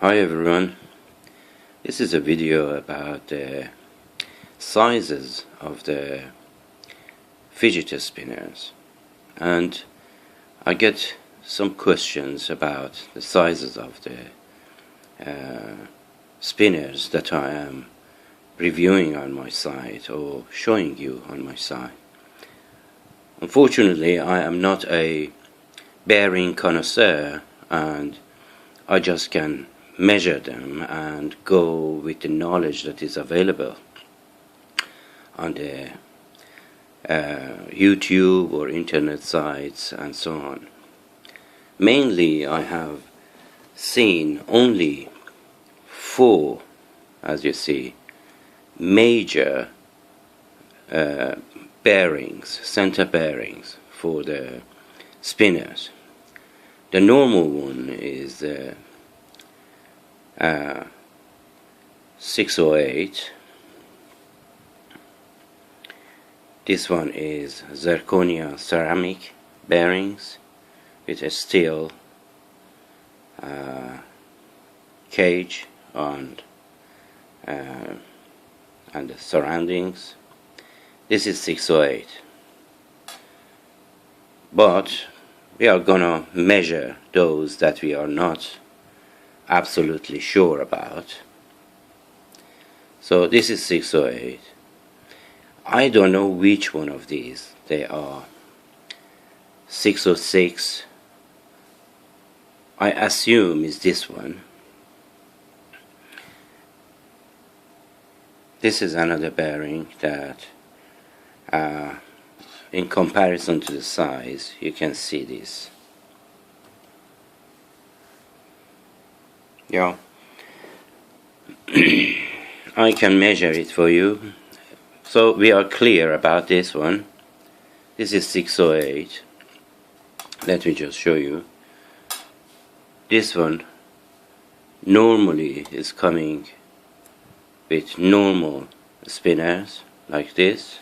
Hi everyone, this is a video about the sizes of the fidget spinners, and I get some questions about the sizes of the spinners that I am reviewing on my site or showing you on my site. Unfortunately, I am not a bearing connoisseur, and I just can measure them and go with the knowledge that is available on the YouTube or internet sites and so on. Mainly I have seen only 4, as you see, major bearings, center bearings for the spinners. The normal one is 608. This one is zirconia ceramic bearings with a steel cage and the surroundings. This is 608, but we are gonna measure those that we are not absolutely sure about. So this is 608. I don't know which one of these they are. 606, I assume is this one. This is another bearing that in comparison to the size, you can see this. Yeah, I can measure it for you, so we are clear about this one. This is 608. Let me just show you. This one normally is coming with normal spinners like this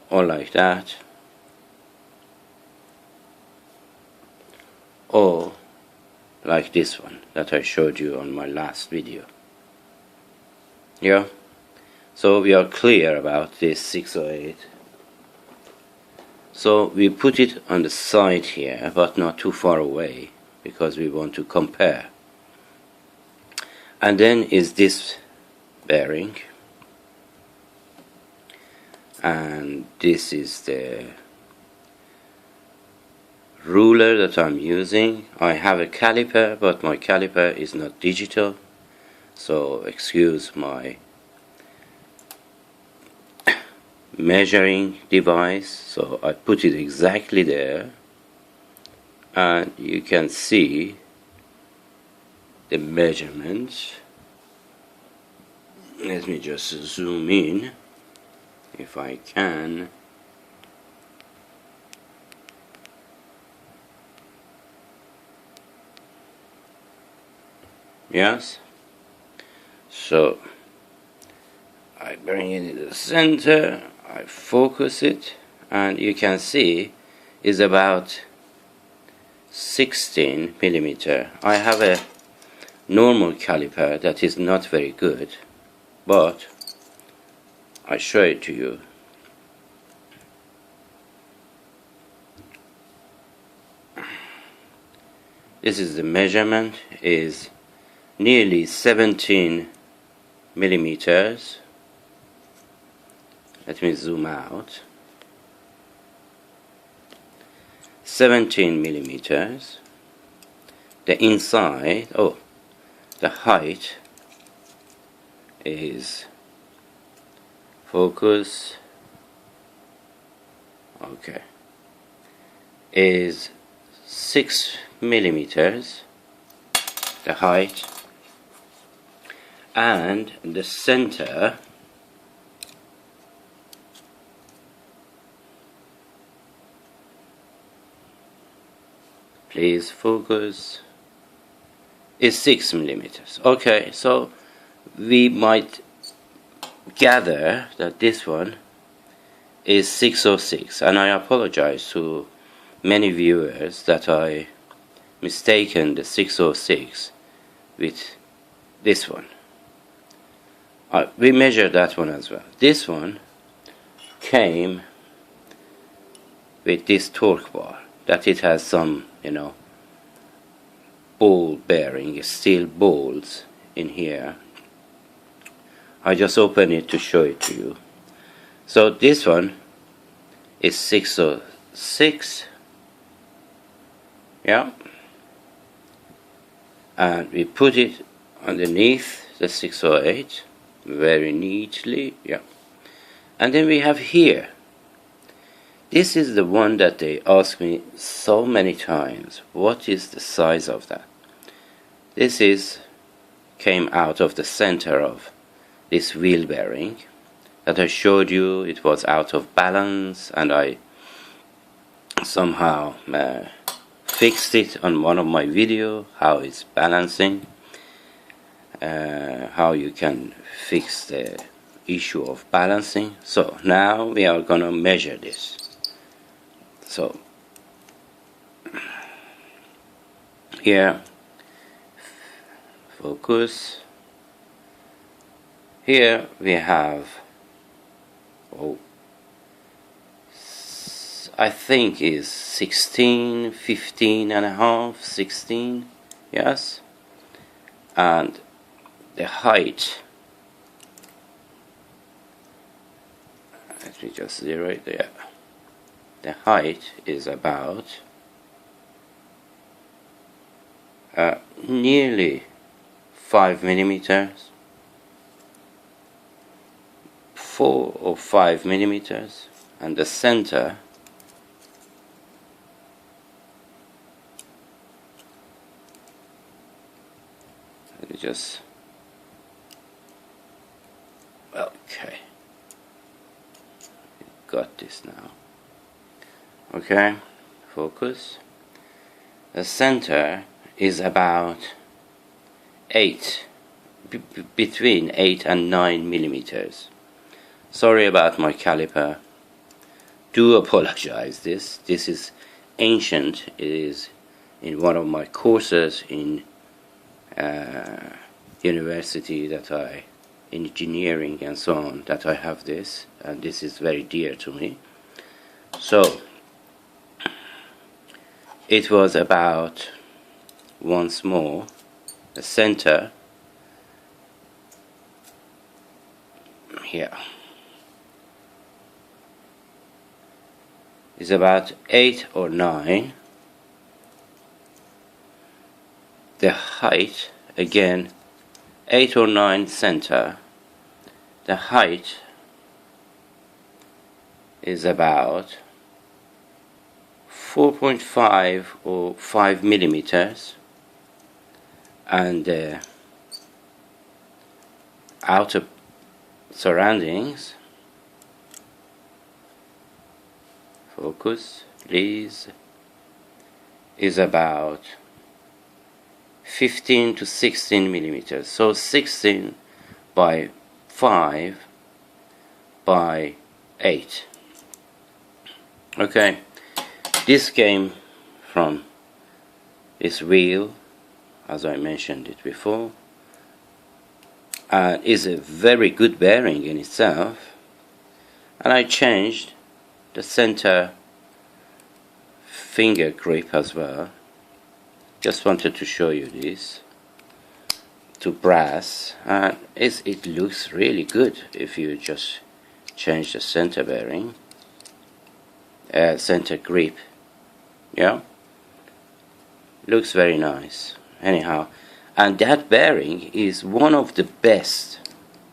or like that, or like this one that I showed you on my last video. Yeah, so we are clear about this 608. So we put it on the side here, but not too far away, because we want to compare. And then is this bearing, and this is the ruler that I'm using. I have a caliper, but my caliper is not digital, so excuse my measuring device. So I put it exactly there, and you can see the measurements. Let me just zoom in if I can. Yes, so I bring it in the center, I focus it, and you can see is about 16 millimeter. I have a normal caliper that is not very good, but I show it to you. This is the measurement, is nearly 17 millimeters. Let me zoom out. 17 millimeters. The inside, the height is, focus, okay, is 6 millimeters, the height, and the center please focus, is 6 millimeters. Okay, so we might gather that this one is 606, and I apologize to many viewers that I mistaken the 606 with this one. We measured that one as well. This one came with this torque bar, that it has some, ball bearing, steel balls in here. I just open it to show it to you. So this one is 606, yeah, and we put it underneath the 608 very neatly, yeah. And then we have here, this is the one that they ask me so many times, what is the size of that? This came out of the center of this wheel bearing that I showed you. It was out of balance, and I somehow fixed it on one of my videos, how it's balancing, how you can fix the issue of balancing. So now we are gonna measure this. So here, focus. Here we have, I think is 16, 15 and a half, 16, yes. And the height, let me just zero it there. The height is about nearly 5 millimeters, 4 or 5 millimeters, and the center just okay, got this now. Okay, focus. The center is about 8, between 8 and 9 millimeters. Sorry about my caliper. Do apologize. This is ancient. It is in one of my courses in university that engineering and so on, that I have this, and this is very dear to me. So it was about, once more, the center here is about 8 or 9. The height, again, 8 or 9 center. The height is about 4.5 or 5 millimeters, and the outer surroundings, focus please, is about 15 to 16 millimeters. So 16 by 5 by 8. Okay, this came from this wheel, as I mentioned it before, and is a very good bearing in itself. And I changed the center finger grip as well. Just wanted to show you this, to brass, and it looks really good if you just change the center bearing, center grip, yeah, looks very nice anyhow. And that bearing is one of the best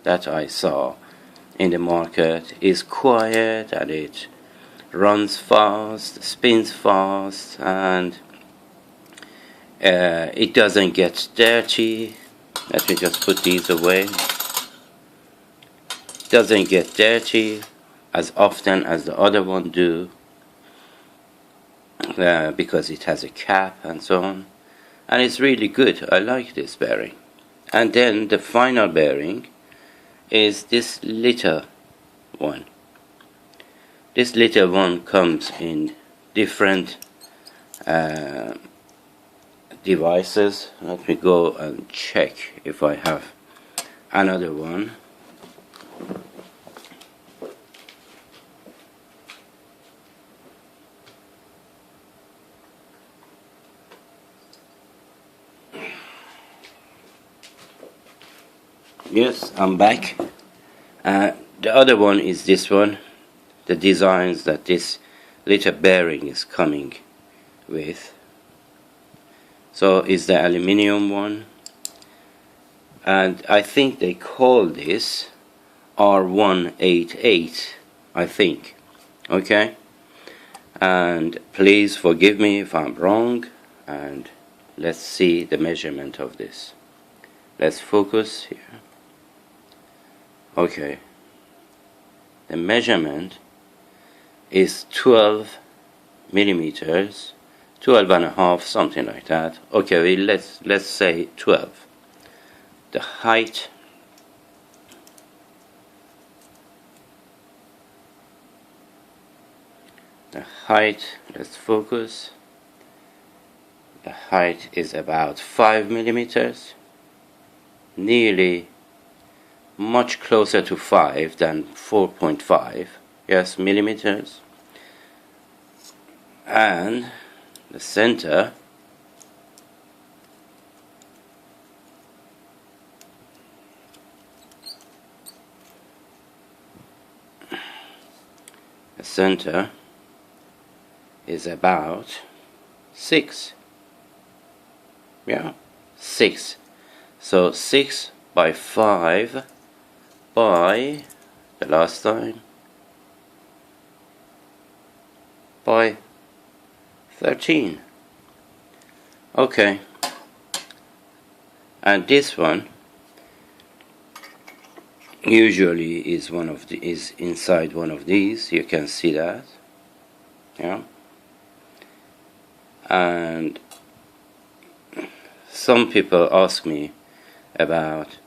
that I saw in the market. It's quiet and it runs fast, spins fast, and it doesn't get dirty. Let me just put these away. Doesn't get dirty as often as the other one do, because it has a cap and so on, and it's really good. I like this bearing. And then the final bearing is this little one. This little one comes in different devices. Let me go and check if I have another one. Yes, I'm back. The other one is this one, the designs that this little bearing is coming with. So is the aluminium one, and I think they call this R188, I think. Okay, and please forgive me if I'm wrong, and let's see the measurement of this. Let's focus here. Okay, the measurement is 12 millimeters, 12 and a half, something like that. Okay, let's say 12. The height let's focus. The height is about 5 millimeters, nearly much closer to 5 than 4.5, yes, millimeters. And the center is about 6. Yeah, 6. So 6 by 5 by the last time by 13. Okay, and this one usually is inside one of these. You can see that, yeah. And some people ask me about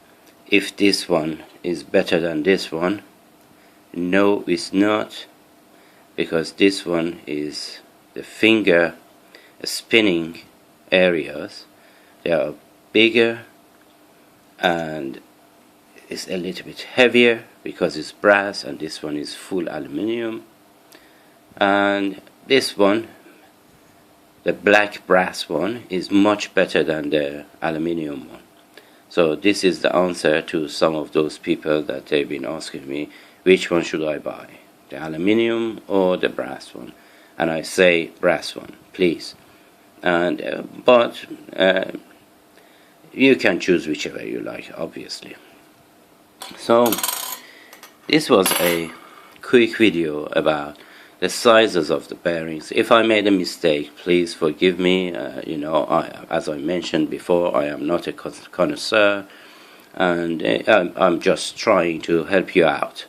if this one is better than this one. No, it's not, because this one is the finger spinning areas. They are bigger and it's a little bit heavier because it's brass, and this one is full aluminium. And this one, the black brass one, is much better than the aluminium one. So this is the answer to some of those people that they've been asking me, which one should I buy, the aluminium or the brass one? And I say brass one, please. And but you can choose whichever you like, obviously. So this was a quick video about the sizes of the bearings. If I made a mistake, please forgive me. You know, as I mentioned before, I am not a connoisseur, and I'm just trying to help you out.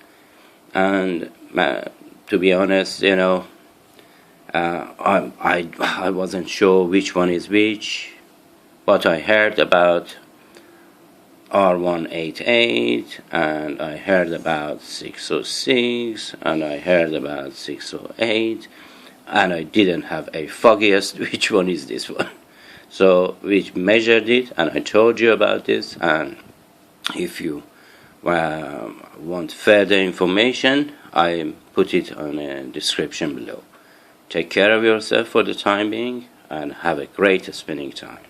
And to be honest, you know, I wasn't sure which one is which, but I heard about R188, and I heard about 606, and I heard about 608, and I didn't have a foggiest which one is this one. So we measured it, and I told you about this. And if you want further information, I put it on a description below. Take care of yourself for the time being, and have a great spinning time.